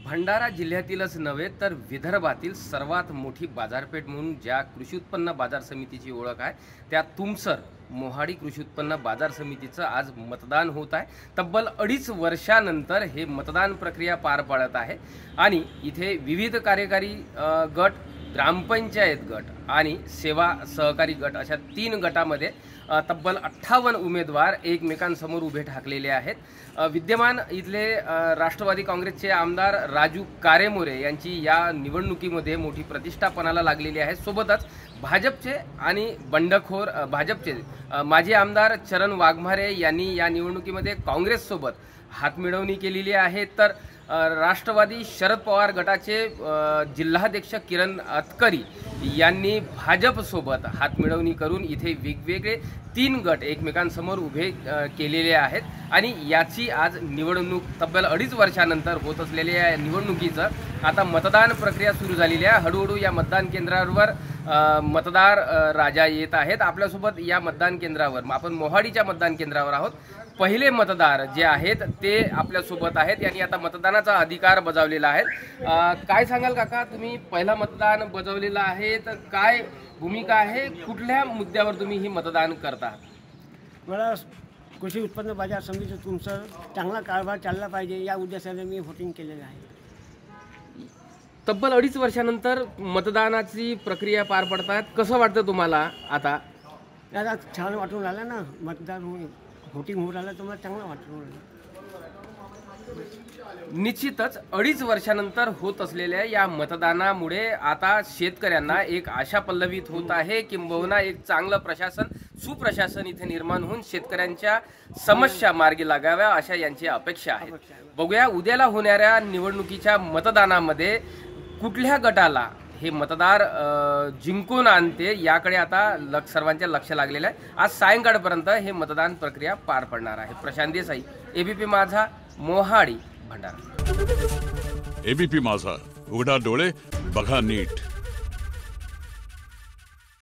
भंडारा जिल्ह्यातीलच नव्हे तर विदर्भातील सर्वात मोठी बाजारपेठ म्हणून ज्या कृषी उत्पन्न बाजार समितीची ओळख आहे त्या तुमसर मोहाडी कृषी उत्पन्न बाजार समितीचं आज मतदान होत आहे। तब्बल 2.5 वर्षानंतर हे मतदान प्रक्रिया पार पडत आहे आणि इथे विविध कार्यकारी गट, ग्रामपंचायत गट आणि सेवा सहकारी गट अशा 3 गटामध्ये तब्बल 58 उमेदवार एकमेकांसमोर उभे ठाकलेले आहेत। विद्यमान इथले राष्ट्रवादी काँग्रेसचे आमदार राजू कारेमोरे यांची या निवडणुकीमध्ये मोठी प्रतिष्ठा पणाला लागलेली आहे। सोबतच भाजपचे आणि बंडखोर भाजपचे माजी आमदार चरण वाघमारे यांनी या निवडणुकीमध्ये काँग्रेससोबत हातमिळवणी केलेली आहे। तर राष्ट्रवादी शरद पवार गटाचे जिल्हाध्यक्ष किरण अतकरी यांनी भाजपसोबत हातमिळवणी करून इथे वेगवेगळे 3 गट एकमेकांसमोर उभे केलेले आहेत आणि याची आज निवडणूक तब्बल 2.5 वर्षानंतर होत असलेल्या निवडणुकीचं आता मतदान प्रक्रिया सुरू झालेली आहे। हळूहळू या मतदान केंद्रावर मतदार राजा येत आहेत। आपल्यासोबत या मतदान केंद्रावर आपण मोहाडीच्या मतदान केंद्रावर आहोत। पहिले मतदार जे आहेत ते आपल्यासोबत आहेत, यांनी आता मतदानाचा अधिकार बजावलेला आहे। काय सांगाल काका, तुम्ही पहिला मतदान बजावलेला आहे तर काय भूमिका आहे, कुठल्या मुद्द्यावर तुम्ही ही मतदान करता? मला कृषी उत्पन्न बाजार समितीचं तुमचं चांगला कारभार चालला पाहिजे या उद्देशाने मी व्होटिंग केलेलं आहे। तब्बल 2.5 वर्षानंतर मतदानाची प्रक्रिया पार पडतात, कसं वाटतं तुम्हाला? आता छान वाटून राहिलं ना, मतदान व्होटिंग होऊन राहिलं तर मला चांगलं वाटून राहिलं। निश्चितच 2.5 वर्षानंतर होत असलेल्या या मतदानामुळे आता शेतकऱ्यांना एक आशा पल्लवित होत आहे, किंबहुना एक चांगलं प्रशासन, सुप्रशासन इथे निर्माण होऊन शेतकऱ्यांच्या समस्या मार्गी लागाव्या अशा यांची अपेक्षा आहे। बघूया उद्याला होणाऱ्या निवडणुकीच्या मतदानामध्ये कुठल्या गटाला हे मतदार जिंकून आणते याकडे आता सर्वांचे लक्ष लागलेलं आहे। आज सायंकाळपर्यंत हे मतदान प्रक्रिया पार पडणार आहे। प्रशांत देसाई, एबीपी माझा, मोहाडी, भंडारा। एबीपी माझा, उघडा डोळे बघा नीट।